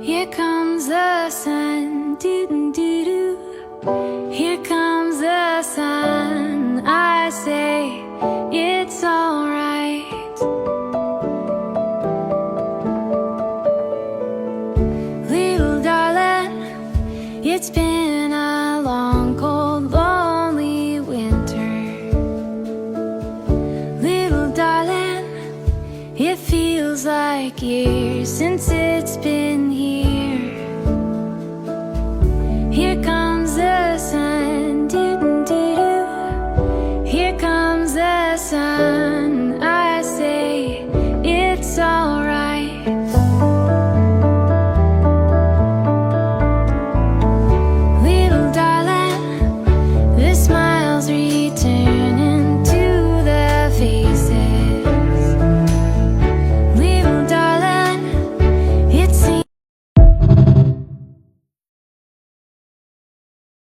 Here comes the sun, doo-doo-doo-doo. Here comes the sun. I say it's alright. Little darling, it's been a long, cold, lonely winter. Little darling, it feels like years since it's been